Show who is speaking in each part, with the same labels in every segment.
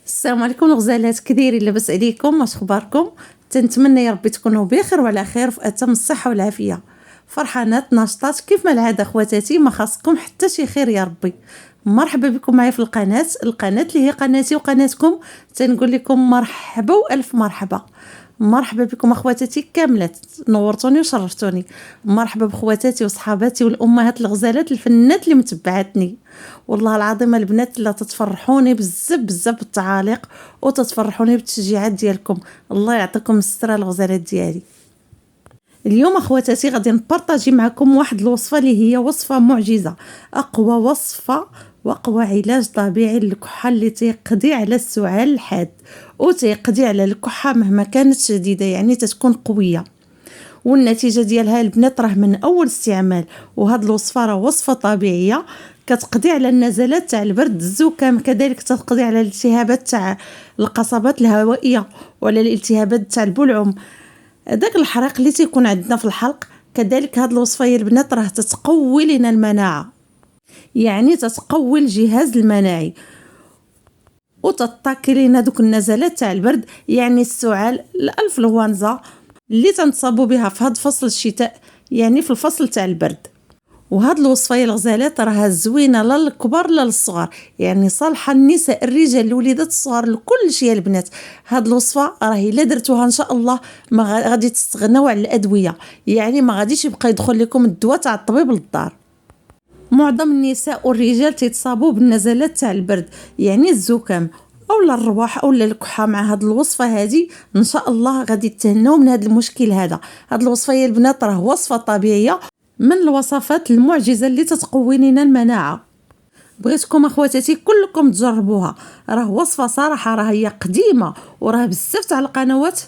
Speaker 1: السلام عليكم الغزالات، كدايرين؟ لاباس عليكم؟ واش اخباركم؟ تنتمنى يا ربي تكونوا بخير وعلى خير في اتم الصحه والعافيه. فرحانات ناشطات كيف ما العاده خواتاتي، ما خاصكم حتى شي خير يا ربي. مرحبا بكم معايا في القناه اللي هي قناتي وقناتكم. تنقول لكم مرحبا والف مرحبا. مرحبا بكم اخواتاتي كاملات، نورتوني وشرفتوني. مرحبا بخواتاتي وصحاباتي والامهات الغزالات الفنات اللي متبعاتني. والله العظيم البنات لا تتفرحوني بزاف بزاف بالتعاليق وتتفرحوني بالتشجيعات ديالكم. الله يعطيكم الستر الغزالات ديالي. اليوم اخواتاتي غادي نبارطاجي معكم واحد الوصفه اللي هي وصفه معجزه، اقوى وصفه واقوى علاج طبيعي للكحه اللي تيقضي على السعال الحاد وتيقضي على الكحه مهما كانت شديده، يعني تتكون قويه. والنتيجه ديالها البنات راه من اول استعمال. وهاد الوصفه راه وصفه طبيعيه كتقضي على النزلات تاع البرد، الزكام، كذلك تقضي على الالتهابات تاع القصبات الهوائيه وعلى الالتهابات تاع البلعوم، داك الحريق اللي تيكون عندنا في الحلق. كذلك هاد الوصفه يا البنات راه تتقوي لنا المناعه، يعني تتقوي الجهاز المناعي وتطاكي لنا دوك النزلات تاع البرد، يعني السعال، الانفلونزا اللي تنصابوا بها في هاد فصل الشتاء، يعني في الفصل تاع البرد. وهاد الوصفه يا الغزالات راها زوينه لا للكبار لا للصغار، يعني صالحه النساء، الرجال، الوليدات الصغار، لكل شيء البنات. هاد الوصفه راهي الا درتوها ان شاء الله ما غادي تستغناو على الادويه، يعني ما غاديش يبقى يدخل لكم الدواء تاع الطبيب للدار. معظم النساء والرجال تيتصابوا بالنزلات تاع البرد، يعني الزكام اولا الرواح اولا الكحه. مع هاد الوصفه هذه ان شاء الله غادي تهناو من هاد المشكل هذا. هاد الوصفه يا البنات راه وصفه طبيعيه من الوصفات المعجزه اللي تتقوي لنا المناعه. بغيتكم اخواتاتي كلكم تجربوها. راه وصفه صراحه راه هي قديمه وراه بزاف تاع القنوات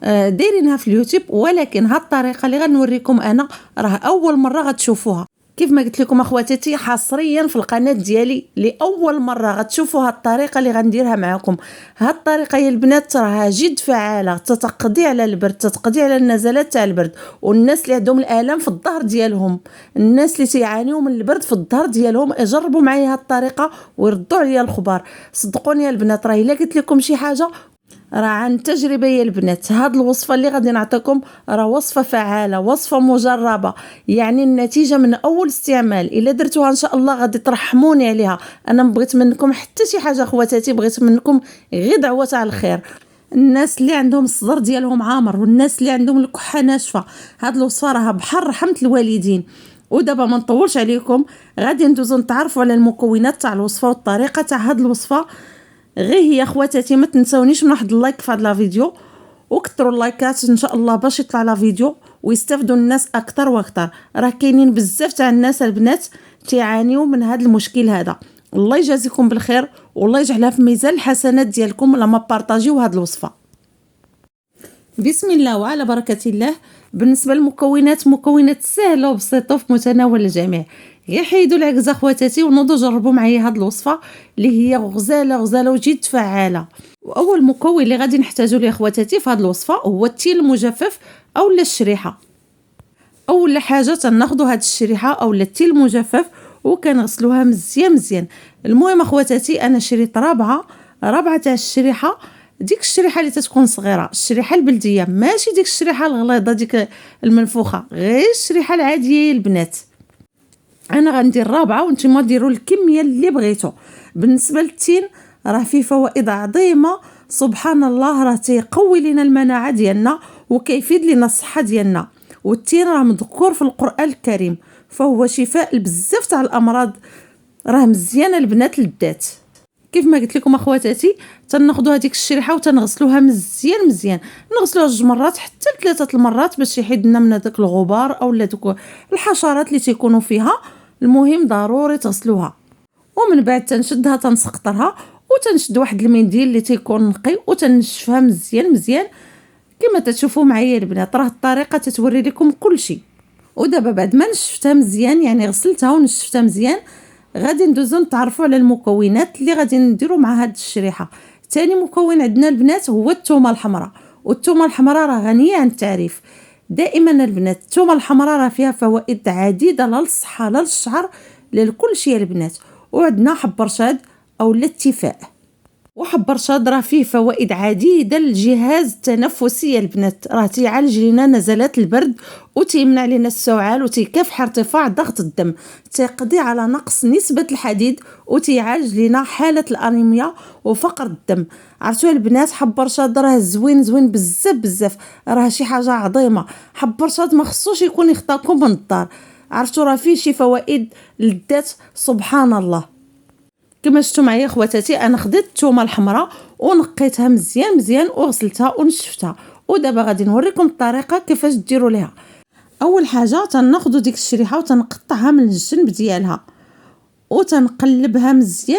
Speaker 1: دايرينها في اليوتيوب، ولكن هاد الطريقه اللي غنوريكم انا راه اول مره غتشوفوها. كيف ما قلت لكم اخواتاتي حصريا في القناه ديالي لاول مره غتشوفوا هاد الطريقه اللي غنديرها معكم. هاد الطريقه يا البنات راها جد فعاله، تتقضي على البرد، تتقضي على النزلات تاع البرد. والناس اللي عندهم الالام في الظهر ديالهم، الناس اللي تيعانيوا من البرد في الظهر ديالهم، جربوا معايا هاد الطريقه ويردوا عليا الخبر. صدقوني يا البنات راه الا قلت لكم شي حاجه راه عن تجربه يا البنات. هاد الوصفه اللي غادي نعطيكم راه وصفه فعاله، وصفه مجربه، يعني النتيجه من اول استعمال. الا درتوها ان شاء الله غادي ترحموني عليها. انا ما بغيت منكم حتى شي حاجه خواتاتي، بغيت منكم غير دعوه على الخير. الناس اللي عندهم الصدر ديالهم عامر والناس اللي عندهم الكحه ناشفه، هاد الوصفه راها بحال رحمه الوالدين. ودابا ما نطولش عليكم، غادي ندوزو نتعرفوا على المكونات تاع الوصفه والطريقه تاع هاد الوصفه. غير هي خواتاتي ما تنسونيش من واحد اللايك في هذا لا فيديو، وكثروا اللايكات ان شاء الله باش يطلع لا فيديو ويستافدوا الناس اكثر واكثر. راه كاينين بزاف تاع الناس البنات تعانيوا من هذا المشكل هذا. الله يجازيكم بالخير والله يجعلها في ميزان الحسنات ديالكم لما بارطاجيو هذه الوصفه. بسم الله وعلى بركه الله. بالنسبه للمكونات، مكونات سهله وبسيطه في متناول الجميع. غير حيدوا العكزه خواتاتي ونوضوا جربوا معايا هاد الوصفه اللي هي غزاله وجد فعاله. واول مكون اللي غادي نحتاجو ليه خواتاتي في هاد الوصفه هو التين المجفف اولا الشريحه. اول حاجه تناخذوا هاد الشريحه اولا التين المجفف وكنغسلوها مزيان. المهم اخواتاتي انا شريت رابعه تاع الشريحه، ديك الشريحه اللي تتكون صغيره، الشريحه البلديه، ماشي ديك الشريحه الغليظه ديك المنفوخه، غير الشريحه العاديه البنات. انا غندير رابعه وانتم ديروا الكميه اللي بغيتو. بالنسبه للتين راه فيه فوائد عظيمه سبحان الله، راه تيقوي لنا المناعه ديالنا وكيفيد لنا الصحه ديالنا. والتين راه مذكور في القران الكريم، فهو شفاء لبزاف تاع الامراض. راه مزيانه البنات للذات. كيف ما قلت لكم اخواتاتي تناخذوا هذيك الشريحه وتنغسلوها مزيان، نغسلوها 2 مرات حتى 3 المرات باش يحيد لنا من هذاك الغبار او دوك الحشرات اللي تيكونوا فيها. المهم ضروري تغسلوها. ومن بعد تنشدها تنسقطرها وتنشد واحد المنديل اللي تيكون نقي وتنشفها مزيان كما تشوفوا معايا البنات. راه الطريقه تتوري لكم كل شيء. ودابا بعد ما نشفتها مزيان، يعني غسلتها ونشفتها مزيان، غادي ندوزو نتعرفوا على المكونات اللي غادي نديروا مع هاد الشريحه. ثاني مكون عندنا البنات هو الثومه الحمراء. والثومه الحمراء راه غنيه عن التعريف. دائما البنات الثومه الحمراء راه فيها فوائد عديده لا للصحه لا للشعر لا لكل شيء البنات. وعندنا حب رشاد او الاتفاء. وحب رشاد راه فيه فوائد عديدة للجهاز التنفسي البنات، راه تيعالج لنا نزلات البرد وتيمنع لنا السعال وتيكافح ارتفاع ضغط الدم، تيقضي على نقص نسبة الحديد وتيعالج لنا حالة الأنيميا وفقر الدم. عرفتوا البنات حب رشاد راه زوين بزاف بزاف، راه شي حاجة عظيمة. حب رشاد ما خصوش يكون يخطاكم من الدار، عرفتوا راه فيه شي فوائد للذات سبحان الله. كما شفتوا معايا خواتاتي انا خديت الثومه الحمراء ونقيتها مزيان وغسلتها ونشفتها، ودابا غادي نوريكم الطريقه كيفاش ديروا ليها. اول حاجه تناخذوا ديك الشريحه وتنقطعها من الجنب ديالها وتنقلبها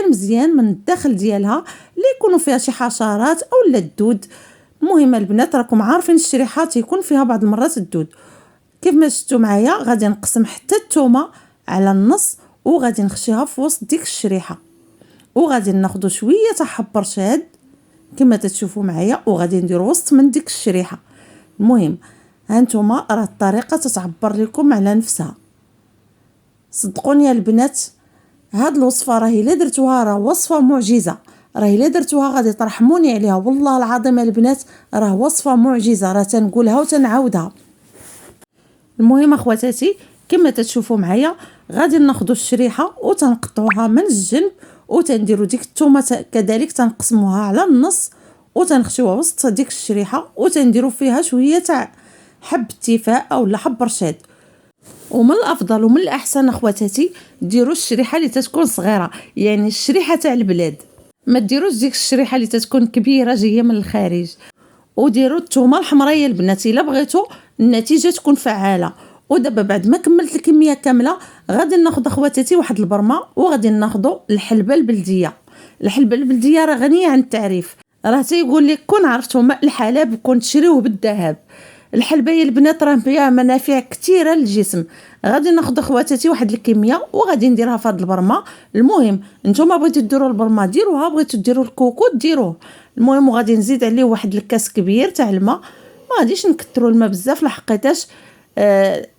Speaker 1: مزيان من الداخل ديالها اللي يكونوا فيها شي حشرات اولا الدود. المهم البنات راكم عارفين الشريحات يكون فيها بعض المرات الدود. كيف ما شفتوا معايا غادي نقسم حتى الثومه على النص وغادي نخشيها في وسط ديك الشريحه، وغادي ناخذ شويه تاع حب رشاد كما تشوفوا معايا وغادي ندير وسط من ديك الشريحه. المهم هانتوما راه الطريقه تتعبر لكم على نفسها. صدقوني يا البنات هاد الوصفه راه الا درتوها راه وصفه معجزه، راه الا درتوها غادي ترحموني عليها والله العظيم البنات، راه وصفه معجزه راه تنقولها وتنعاودها. المهم اخواتاتي كما تشوفوا معايا غادي ناخذوا الشريحه وتنقطعوها من الجنب وتنديروا ديك الثومه كذلك تنقسموها على النص وتنخشيوها وسط ديك الشريحه وتنديروا فيها شويه تاع حب التفاح اولا حب رشاد. ومن الافضل ومن الاحسن اخواتاتي ديروا الشريحه اللي تتكون صغيره، يعني الشريحه تاع البلاد، ما ديروش ديك الشريحه اللي تتكون كبيره جايه من الخارج. وديروا الثومه الحمراء يا البنات الا بغيتوا النتيجه تكون فعاله. ودابا بعد ما كملت الكميه كامله غادي ناخذ اخواتاتي واحد البرمه وغادي ناخذوا الحلبه البلديه. الحلبه البلديه راه غنيه عن التعريف، راه تيقول لك كون عرفتوا ماء الحلب كون تشريوه بالذهب. الحلبه يا البنات راه فيها منافع كثيره للجسم. غادي ناخذ اخواتاتي واحد الكميه وغادي نديرها في هذه البرمه. المهم نتوما بغيتوا ديروا البرمه ديروها، بغيتوا ديروا الكوكو ديروه. المهم وغادي نزيد عليه واحد الكاس كبير تاع الماء، ما غاديش نكثروا الماء بزاف لحقيتاش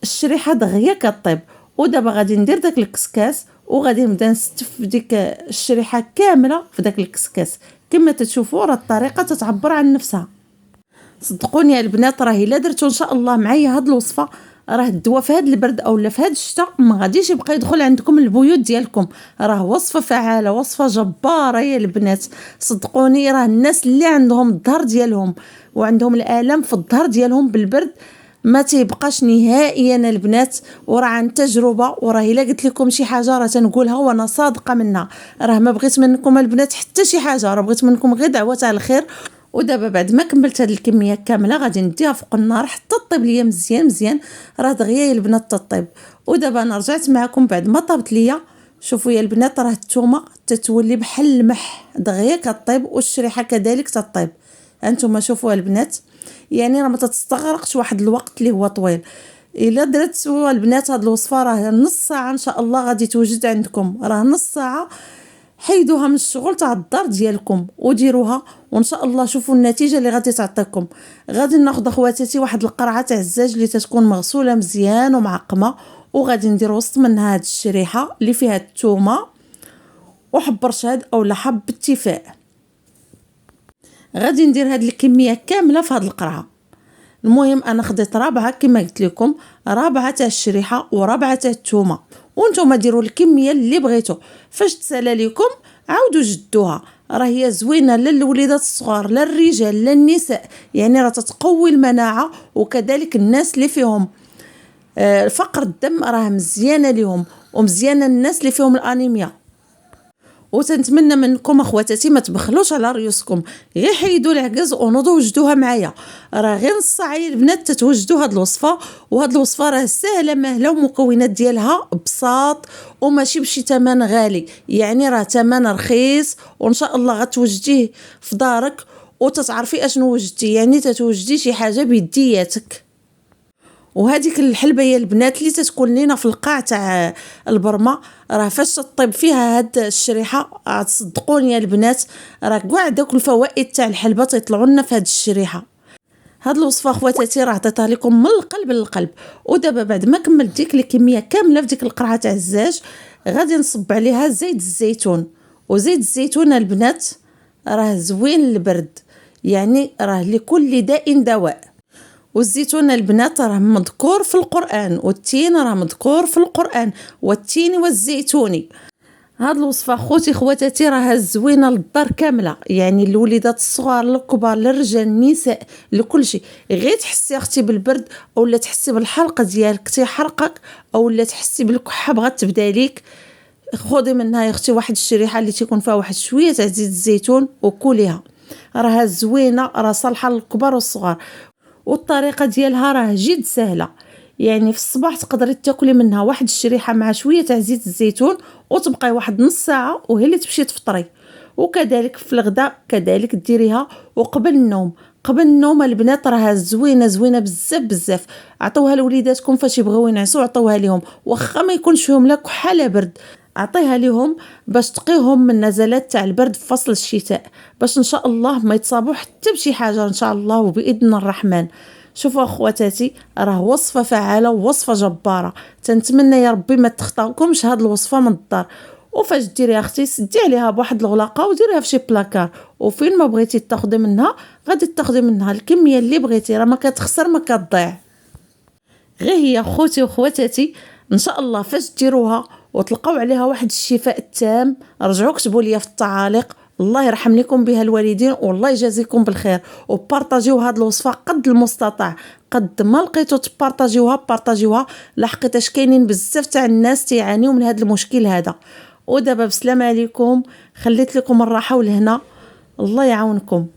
Speaker 1: الشريحه دغيا كطيب. ودابا غادي ندير داك الكسكاس وغادي نبدا نستف ديك الشريحه كامله في داك الكسكاس. كما تشوفوا راه الطريقه تتعبر عن نفسها. صدقوني يا البنات راه الا درتوا ان شاء الله معايا هاد الوصفه راه الدواء في هاد البرد اولا في هاد الشتاء ما غاديش يبقى يدخل عندكم البيوت ديالكم. راه وصفه فعاله وصفه جباره يا البنات. صدقوني راه الناس اللي عندهم الظهر ديالهم وعندهم الالام في الظهر ديالهم بالبرد ما تيبقاش نهائيا البنات، وراه عن تجربه. وراه الا قلت لكم شي حاجه راه تنقولها وانا صادقه منها، راه ما بغيت منكم البنات حتى شي حاجه، راه بغيت منكم غير دعوه تاع الخير. ودابا بعد ما كملت هاد الكميه كامله غادي نديها فوق النار حتى طيب ليا مزيان راه دغيا يا البنات تطيب. ودابا انا رجعت معكم بعد ما طابت ليا. شوفوا يا البنات راه الثومه تتولي بحال المح دغيا كطيب والشريحه كذلك تطيب. هانتوما شوفوا البنات يعني راه ما تستغرقش واحد الوقت اللي هو طويل. الا درتوا البنات هاد الوصفه راه نص ساعه ان شاء الله غادي توجد عندكم، راه نص ساعه حيدوها من الشغل تاع الدار ديالكم وديروها وان شاء الله شوفوا النتيجه اللي غادي تعطيكم. غادي ناخذ اخواتاتي واحد القرعه تاع الزاج اللي تتكون مغسوله مزيان ومعقمه وغادي ندير وسط منها هاد الشريحه اللي فيها الثومه وحب رشاد اولا حب التفاح. غادي ندير هاد الكميه كامله في هاد القرعه. المهم انا خديت رابعه كما قلت لكم، رابعه تاع الشريحه ورابعه تاع الثومه، وانتم ديروا الكميه اللي بغيتوا. فاش تسالى لكم عاودوا جدوها، راه هي زوينه للوليدات الصغار للرجال للنساء، يعني راه تتقوي المناعه وكذلك الناس اللي فيهم فقر الدم راه مزيانه ليهم ومزيانه الناس اللي فيهم الانيميا. وتنتمنى منكم اخواتاتي ما تبخلوش على ريوسكم، غير حيدوا العكاز ونوضوا وجدوها معايا. راه غير نص ساعه البنات تتوجدوا هاد الوصفه، وهاد الوصفه راه سهله ماهله ومكونات ديالها بساط وماشي بشي ثمن غالي، يعني راه ثمن رخيص وان شاء الله غتوجديه في دارك وتتعرفي اشنو وجدتي، يعني تتوجدي شي حاجه بيدياتك. وهذيك الحلبه يا البنات اللي تتكون لينا في القاع تاع البرمه راه فاش تطيب فيها هاد الشريحه تصدقوني يا البنات راه كاع داك الفوائد تاع الحلبه تيطلعوا لنا في هاد الشريحه. هاد الوصفه اخواتاتي راه عطيتها لكم من القلب للقلب. ودابا بعد ما كملت ديك الكميه كامله في ديك القرعه تاع الزاج غادي نصب عليها زيت الزيتون. وزيت الزيتون البنات راه زوين للبرد، يعني راه لكل داء دواء. والزيتون البنات راه مذكور في القرآن، والتين راه مذكور في القرآن، والتين والزيتون. هاد الوصفه خوتي خواتاتي راها زوينه للدار كامله، يعني الوليدات الصغار الكبار للرجال النساء لكل شيء. غير تحسي اختي بالبرد اولا تحسي بالحلقه ديالك تيحرقك اولا تحسي بالكحه بغات تبدا ليك، خذي منها يا اختي واحد الشريحه اللي تيكون فيها واحد شويه تاع زيت الزيتون وكليها، راها زوينه، راه صالحه للكبار والصغار. والطريقه ديالها راه جد سهله، يعني في الصباح تقدري تاكلي منها واحد الشريحه مع شويه تاع زيت الزيتون وتبقاي واحد نص ساعه وهي اللي تمشي تفطري. وكذلك في الغداء كذلك ديريها. وقبل النوم، قبل النوم البنات راها زوينه زوينه بزاف بزاف. عطوها لوليداتكم فاش يبغيو ينعسوا، عطوها لهم واخا ما يكونش فيهم لا كحه لا برد، اعطيها لهم باش تقيهم من نزلات تاع البرد في فصل الشتاء، باش ان شاء الله ما يتصابوا حتى بشي حاجه ان شاء الله وباذن الرحمن. شوفوا اخواتاتي، راه وصفه فعاله ووصفه جباره، تنتمنى يا ربي ما تخطاوكمش هاد الوصفه من الدار. وفاش ديري اختي سدي عليها بواحد الغلاقه وديريها في شي بلاكار، وفين ما بغيتي تاخدي منها غادي تاخدي منها الكميه اللي بغيتي، راه ما كتخسر ما كتضيع. غير هي خوتي وخواتاتي ان شاء الله فاش ديروها وتلقاو عليها واحد الشفاء التام، رجعوا كتبوا لي في التعاليق. الله يرحم لكم بها الوالدين والله يجازيكم بالخير. وبارطاجيو هاد الوصفه قد المستطاع، قد ما لقيتو تبارطاجيوها بارطاجيوها، لحقيتاش كاينين بزاف تاع الناس تيعانيو من هاد المشكل هذا. ودابا بسلام عليكم، خليت لكم الراحه والهنا، الله يعاونكم.